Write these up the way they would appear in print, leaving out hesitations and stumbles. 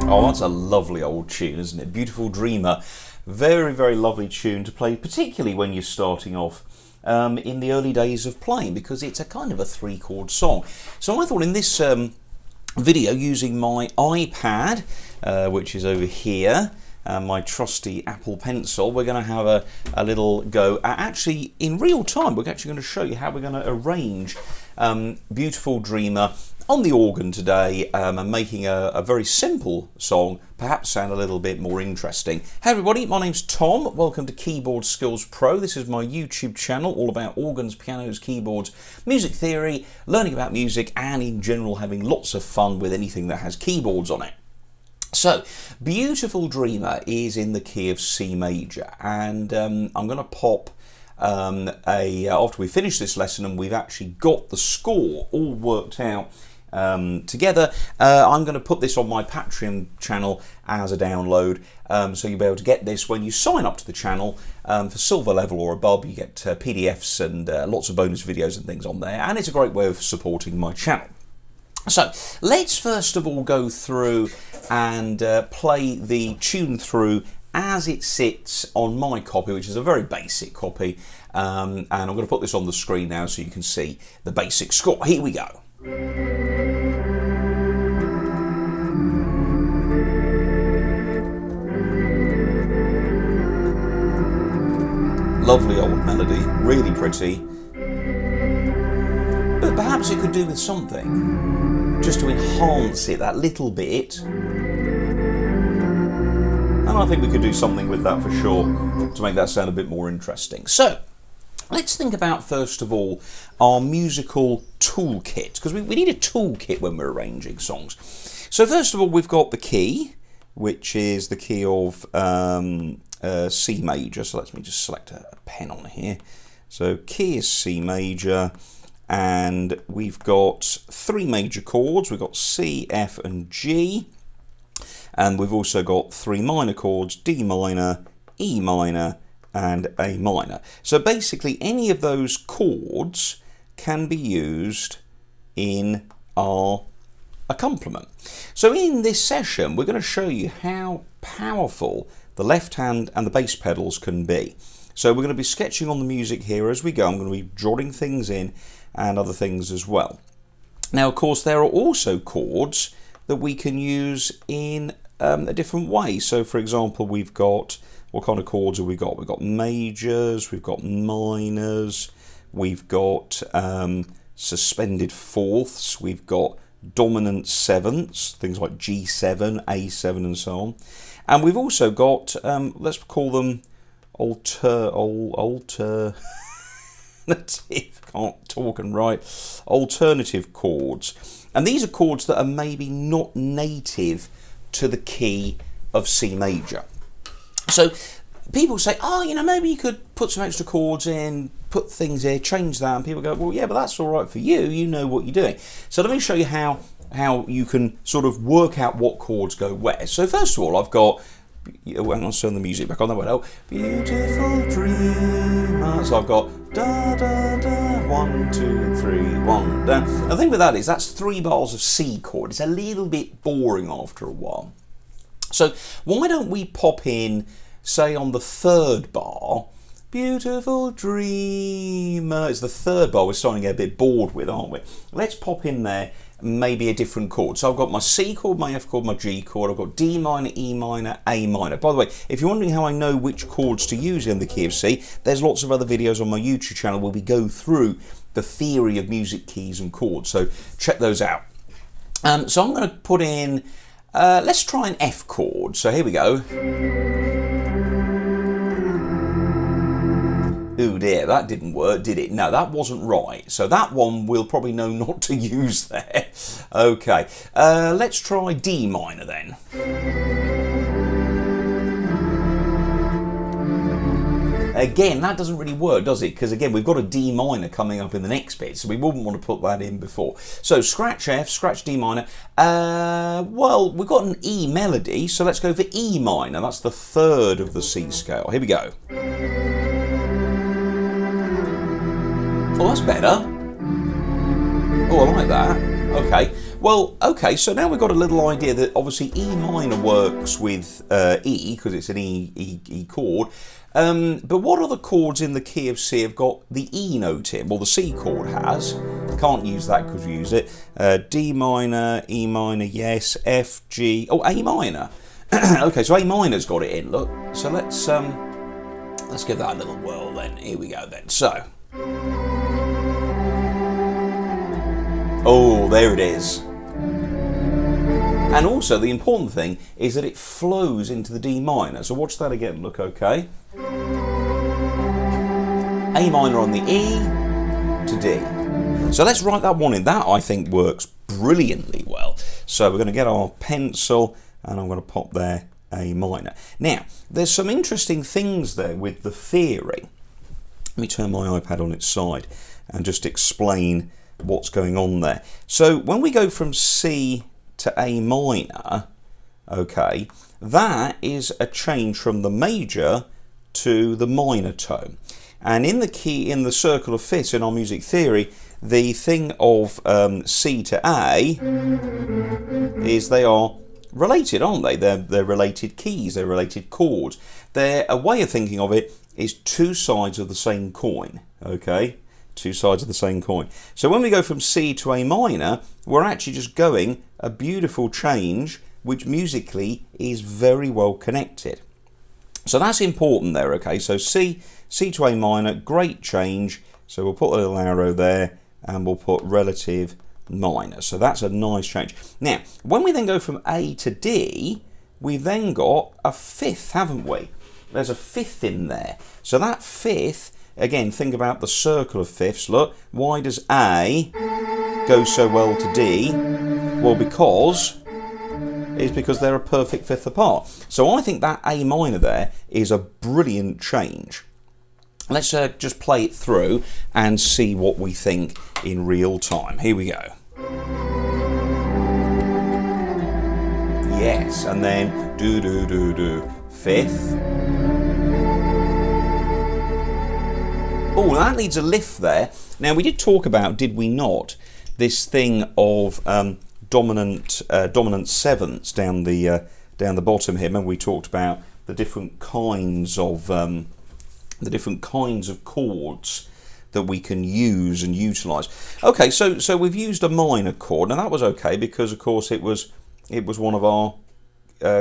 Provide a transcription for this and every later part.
Oh, that's a lovely old tune, isn't it? Beautiful Dreamer. Very, very lovely tune to play, particularly when you're starting off in the early days of playing, because it's a kind of a 3-chord song. So I thought in this video, using my iPad, which is over here, my trusty Apple Pencil, we're going to have a little go at, actually in real time, we're actually going to show you how we're going to arrange Beautiful Dreamer on the organ today, and making a very simple song perhaps sound a little bit more interesting. Hey everybody, my name's Tom. Welcome to Keyboard Skills Pro. This is my YouTube channel all about organs, pianos, keyboards, music theory, learning about music, and in general having lots of fun with anything that has keyboards on it. So, Beautiful Dreamer is in the key of C major, and I'm going to pop after we finish this lesson and we've actually got the score all worked out together, I'm going to put this on my Patreon channel as a download, so you'll be able to get this when you sign up to the channel. For silver level or above, you get PDFs and lots of bonus videos and things on there, and it's a great way of supporting my channel. So let's first of all go through and play the tune through as it sits on my copy, which is a very basic copy, and I'm going to put this on the screen now so you can see the basic score. Here we go. Lovely old melody, really pretty, but perhaps it could do with something just to enhance it that little bit, and I think we could do something with that for sure to make that sound a bit more interesting. So let's think about first of all our musical toolkit, because we need a toolkit when we're arranging songs. So first of all, we've got the key, which is the key of C major. So let me just select a pen on here. So key is C major, and we've got 3 major chords. We've got C, F and G, and we've also got 3 minor chords, D minor, E minor and A minor. So basically any of those chords can be used in our accompaniment. So in this session we're going to show you how powerful the left hand and the bass pedals can be. So we're going to be sketching on the music here as we go. I'm going to be jotting things in and other things as well. Now of course there are also chords that we can use in a different way. So for example, we've got, what kind of chords have we got? We've got majors, we've got minors, we've got suspended fourths, we've got dominant sevenths, things like G7, A7 and so on. And we've also got, let's call them alternative, can't talk and write, alternative chords. And these are chords that are maybe not native to the key of C major. So people say, oh, you know, maybe you could put some extra chords in, put things here, change that, and people go, well, yeah, but that's all right for you, you know what you're doing. So let me show you how you can sort of work out what chords go where. So first of all, I've got, I'll turn the music back on, that went out, Beautiful Dreamer. So I've got da da da, 1 2 3 1 down. And the thing with that is that's 3 bars of C chord. It's a little bit boring after a while. So why don't we pop in, say on the 3rd bar, Beautiful Dreamer. It's the 3rd bar we're starting to get a bit bored with, aren't we? Let's pop in there maybe a different chord. So I've got my C chord, my F chord, my G chord, I've got D minor, E minor, A minor. By the way, if you're wondering how I know which chords to use in the key of C, there's lots of other videos on my YouTube channel where we go through the theory of music keys and chords, so check those out. So I'm going to put in, let's try an F chord. So here we go. Oh dear, that didn't work, did it? No, that wasn't right. So that one we'll probably know not to use there. Okay, let's try D minor then. Again, that doesn't really work, does it? Because again, we've got a D minor coming up in the next bit, so we wouldn't want to put that in before. So scratch F, scratch D minor. Well, we've got an E melody, so let's go for E minor. That's the 3rd of the C scale. Here we go. Oh, that's better. Oh, I like that. Okay. Well, okay, so now we've got a little idea that obviously E minor works with E, because it's an E chord. But what other chords in the key of C have got the E note in? Well, the C chord has. Can't use that because we use it. D minor, E minor, yes. F, G. Oh, A minor. Okay, so A minor's got it in. Look. So let's give that a little whirl then. Here we go then. So. Oh, there it is. And also the important thing is that it flows into the D minor. So watch that again. Look, okay. A minor on the E to D. So let's write that one in. That, I think, works brilliantly well. So we're going to get our pencil and I'm going to pop there A minor. Now, there's some interesting things there with the theory. Let me turn my iPad on its side and just explain what's going on there. So when we go from C to A minor, okay, that is a change from the major to the minor tone. And in the key, in the circle of fifths in our music theory, the thing of C to A is they are related, aren't they? They're related keys, they're related chords. A way of thinking of it is two sides of the same coin, okay? Two sides of the same coin. So when we go from C to A minor, we're actually just going a beautiful change which musically is very well connected. So that's important there, okay? So C to A minor, great change. So we'll put a little arrow there and we'll put relative minor. So that's a nice change. Now, when we then go from A to D, we've then got a fifth, haven't we? There's a fifth in there. So that fifth, again, think about the circle of fifths. Look, why does A go so well to D? Well, because they're a perfect fifth apart. So I think that A minor there is a brilliant change. Let's just play it through and see what we think in real time. Here we go. Yes, and then do, fifth. Oh, that needs a lift there. Now, we did talk about, did we not, this thing of dominant sevenths down the bottom here. Remember we talked about the different kinds of chords that we can use and utilize. Okay, so we've used a minor chord. Now that was okay because of course it was one of our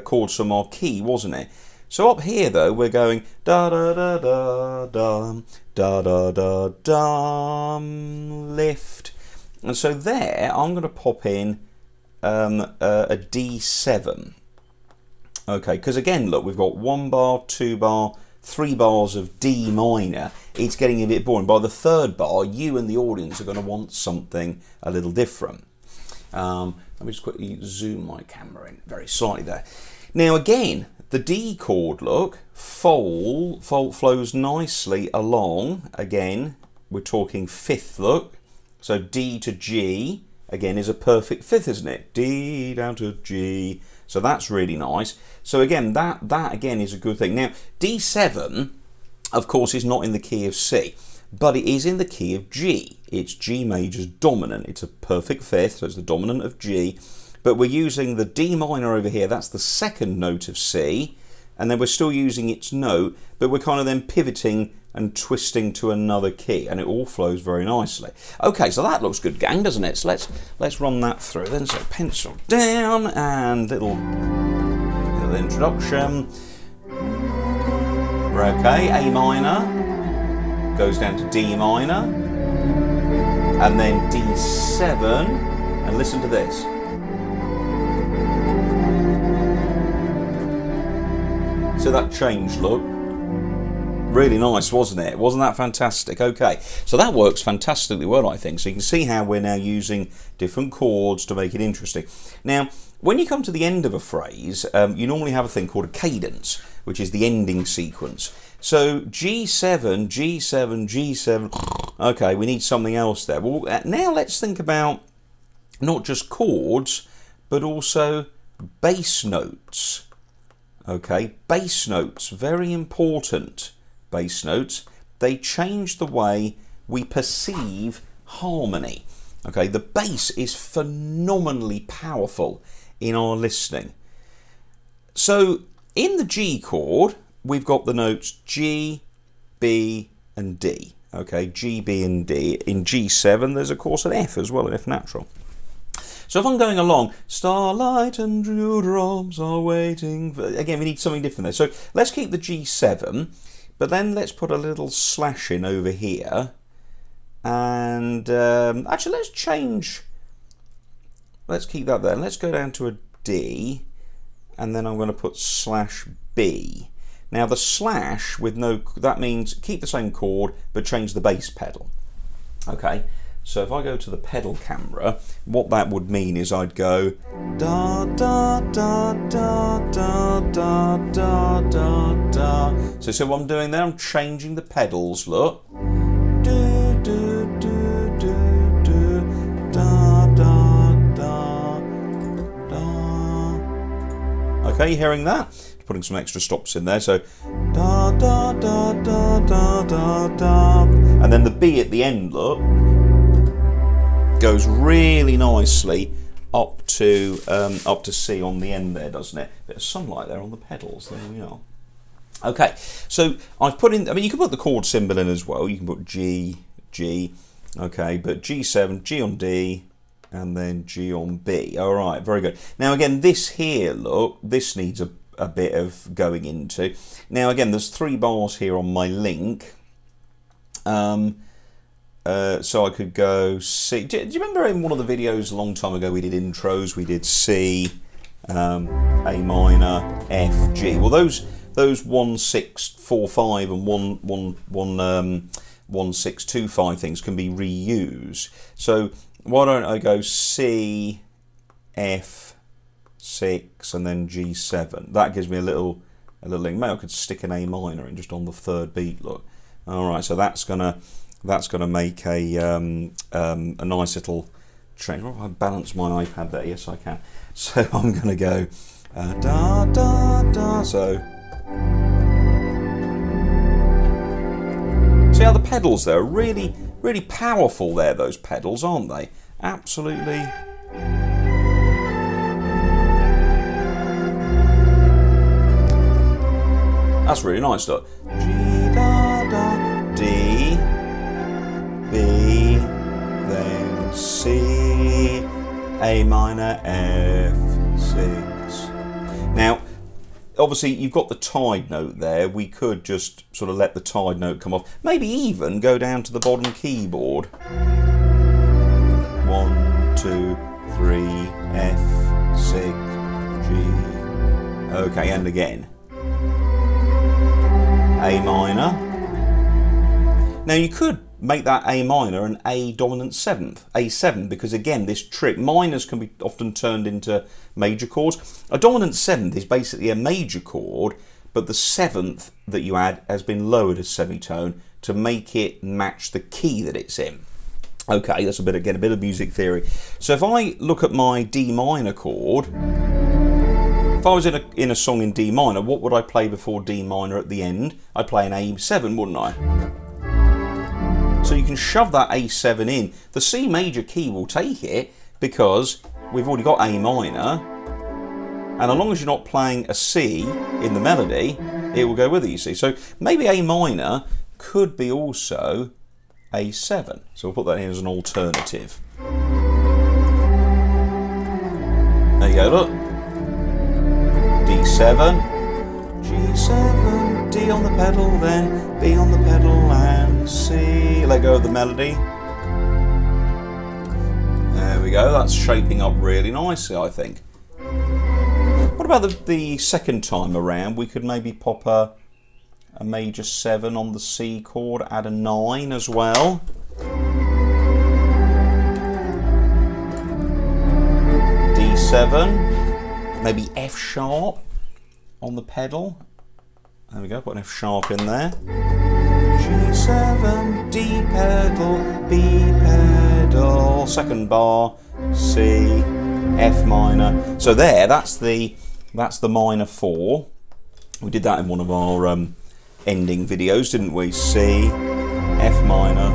chords from our key, wasn't it? So up here though we're going da da da da da da da da da lift, and so there I'm going to pop in a D7. Okay, because again look, we've got 1 bar, 2 bar, 3 bars of D minor. It's getting a bit boring. By the third bar, you and the audience are going to want something a little different. Let me just quickly zoom my camera in very slightly there. Now again, the D chord, look, flows nicely along. Again, we're talking fifth, look. So D to G, again, is a perfect fifth, isn't it? D down to G. So that's really nice. So again, that again is a good thing. Now, D7, of course, is not in the key of C, but it is in the key of G. It's G major's dominant. It's a perfect fifth, so it's the dominant of G. But we're using the D minor over here. That's the second note of C. And then we're still using its note, but we're kind of then pivoting and twisting to another key, and it all flows very nicely. Okay, so that looks good, gang, doesn't it? So let's run that through then. So pencil down and little introduction. We're okay. A minor goes down to D minor, and then D7, and listen to this. So that changed, look. Really nice, wasn't it? Wasn't that fantastic? Okay, so that works fantastically well, I think. So you can see how we're now using different chords to make it interesting. Now, when you come to the end of a phrase, you normally have a thing called a cadence, which is the ending sequence. So G7, G7, G7. Okay, we need something else there. Well, now let's think about not just chords, but also bass notes. Okay, bass notes, very important. Bass notes, they change the way we perceive harmony. Okay, the bass is phenomenally powerful in our listening. So in the G chord, we've got the notes G, B and D. Okay, G, B and D. In G7 there's of course an F as well, an F natural. So if I'm going along, starlight and dewdrops are waiting for, again we need something different there. So let's keep the G7, but then let's put a little slash in over here. And actually let's change, let's keep that there. Let's go down to a D, and then I'm going to put slash B. Now the slash with no, that means keep the same chord but change the bass pedal. Okay, so if I go to the pedal camera, what that would mean is I'd go da da da da da da da da da. So what I'm doing there, I'm changing the pedals, look. Do do do do do da da da da. Okay, you hearing that? Putting some extra stops in there, so da da da da da da da, and then the B at the end, look, goes really nicely up to C on the end there, doesn't it? Bit of sunlight there on the pedals. There we are. Okay, so I've put in, I mean you can put the chord symbol in as well, you can put G, G, okay, but G7, G on D, and then G on B. Alright, very good. Now again, this here, look, this needs a bit of going into. Now again, there's 3 bars here on my link, so I could go C. Do you remember in one of the videos a long time ago we did intros, we did C, A minor, F, G. Well those 1 6 4 5 and 1 6 2 5 things can be reused. So why don't I go C, F, 6 and then G7. That gives me a little link. Maybe I could stick an A minor in just on the 3rd beat. Look. All right, so that's gonna make a nice little change. Well, if I balance my iPad there, yes I can. So I'm gonna go da da da. So see how the pedals there are really powerful there, those pedals, aren't they? Absolutely. That's really nice, look. G da da, D, B, then C, A minor, F, 6. Now, obviously you've got the tied note there. We could just sort of let the tied note come off. Maybe even go down to the bottom keyboard. 1, 2, 3, F, 6, G. Okay, and again. A minor. Now you could make that A minor an A dominant 7th, A7, because again this trick, minors can be often turned into major chords. A dominant 7th is basically a major chord, but the 7th that you add has been lowered a semitone to make it match the key that it's in. Okay, that's a bit of music theory. So if I look at my D minor chord, if I was in a song in D minor, what would I play before D minor at the end? I'd play an A7, wouldn't I? So you can shove that A7 in. The C major key will take it because we've already got A minor, and as long as you're not playing a C in the melody, it will go with it, you see. So maybe A minor could be also A7. So we'll put that in as an alternative. There you go, look. D7, G7, D on the pedal, then B on the pedal and C. Let go of the melody. There we go, that's shaping up really nicely, I think. What about the second time around? We could maybe pop a major 7 on the C chord, add a 9 as well. D7. Maybe F sharp on the pedal. There we go, put an F sharp in there. G7, D pedal, B pedal, second bar, C, F minor. So there, that's the minor 4. We did that in one of our ending videos, didn't we? C, F minor,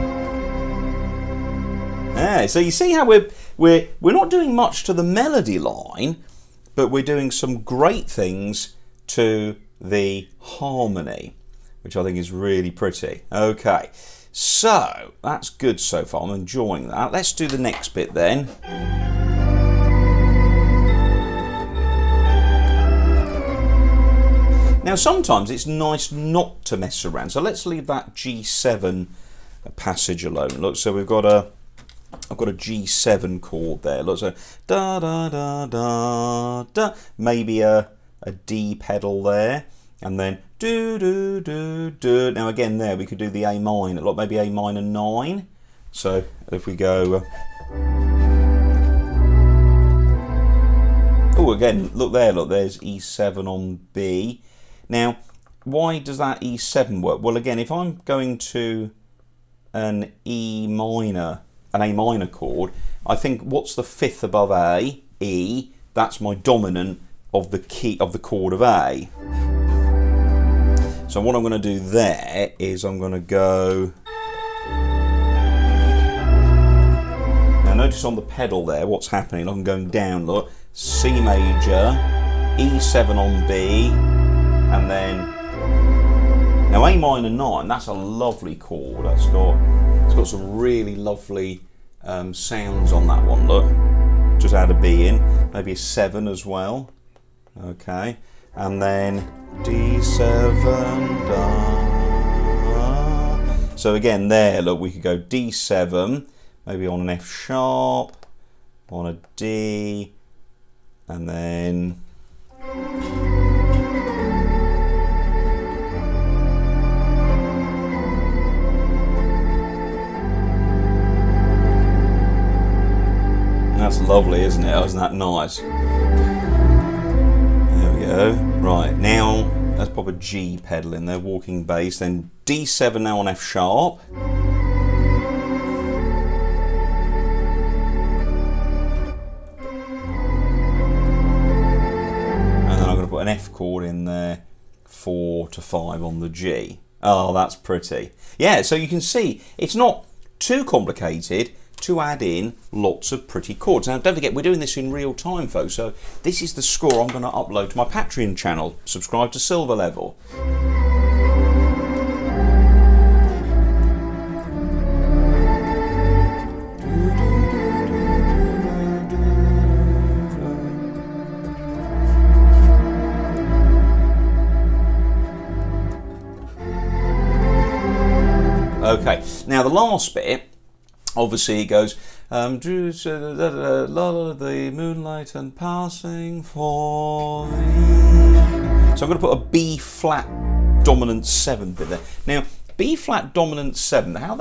Yeah, so you see how we're not doing much to the melody line, but we're doing some great things to the harmony, which I think is really pretty. Okay, so that's good so far. I'm enjoying that. Let's do the next bit then. Now sometimes it's nice not to mess around, so let's leave that G7 passage alone. Look, so I've got a G7 chord there. Look, so da da da da da. Maybe a D pedal there, and then do do do do. Now again, there we could do the A minor. Look, maybe A minor 9. So if we go. Oh, again, look there. Look, there's E7 on B. Now, why does that E7 work? Well, again, if I'm going to an A minor chord, I think what's the fifth above A? E. That's my dominant of the key of the chord of A. So what I'm going to do there is I'm going to go. Now notice on the pedal there what's happening. I'm going down. Look, C major, E7 on B. And then, now A minor 9, that's a lovely chord. It's got some really lovely sounds on that one. Look, just add a B in, maybe a 7 as well. Okay, and then D7, da. So again there, look, we could go D7, maybe on an F sharp, on a D, and then. That's lovely, isn't it? Isn't that nice? There we go. Right, now let's pop a G pedal in there, walking bass, then D7 now on F sharp. And then I'm going to put an F chord in there, 4 to 5 on the G. Oh, that's pretty. Yeah, so you can see it's not too complicated to add in lots of pretty chords. Now don't forget, we're doing this in real time, folks, so this is the score I'm going to upload to my Patreon channel. Subscribe to Silver Level. Okay, now the last bit, obviously it goes, the moonlight and passing for me. So I'm going to put a B flat dominant 7 bit there. Now, B flat dominant 7, how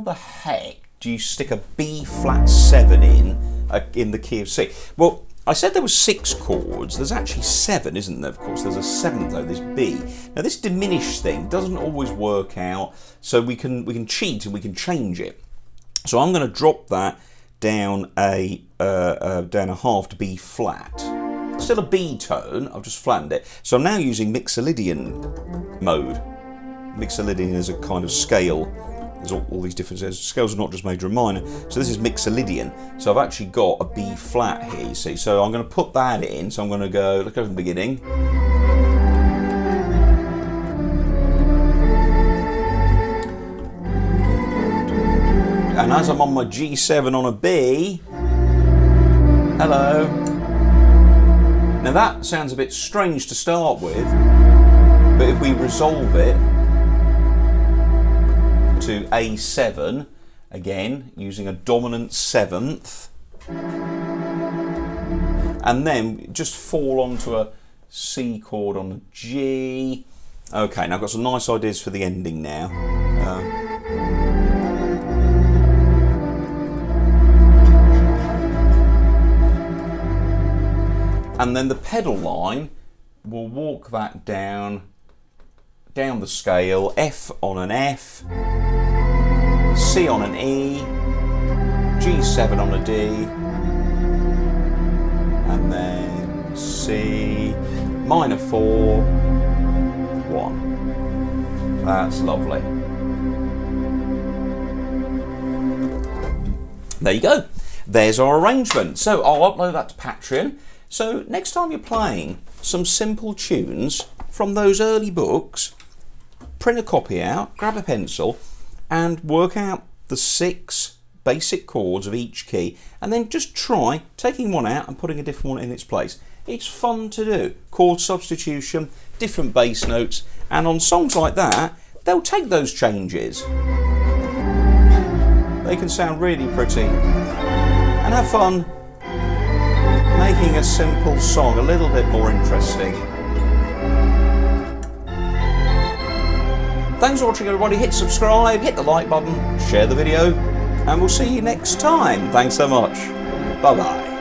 the heck do you stick a B flat 7 in the key of C? Well, I said there were 6 chords. There's actually 7, isn't there? Of course, there's a 7th though, this B. Now this diminished thing doesn't always work out, so we can cheat and we can change it. So I'm going to drop that down a half to B flat. Still a B tone. I've just flattened it. So I'm now using Mixolydian mode. Mixolydian is a kind of scale. There's all these different scales are not just major and minor. So this is Mixolydian. So I've actually got a B flat here, you see. So I'm going to put that in. So I'm going to go, let's go from the beginning. And as I'm on my G7 on a B, hello. Now that sounds a bit strange to start with, but if we resolve it to A7, again, using a dominant 7th, and then just fall onto a C chord on a G. Okay, now I've got some nice ideas for the ending now. And then the pedal line, we'll walk that down the scale, F on an F, C on an E, G7 on a D, and then C, minor 4, 1. That's lovely. There you go. There's our arrangement. So I'll upload that to Patreon. So next time you're playing some simple tunes from those early books, print a copy out, grab a pencil and work out the 6 basic chords of each key, and then just try taking one out and putting a different one in its place. It's fun to do. Chord substitution, different bass notes, and on songs like that, they'll take those changes. They can sound really pretty, and have fun making a simple song a little bit more interesting. Thanks for watching, everybody. Hit subscribe, hit the like button, share the video, and we'll see you next time. Thanks so much. Bye bye.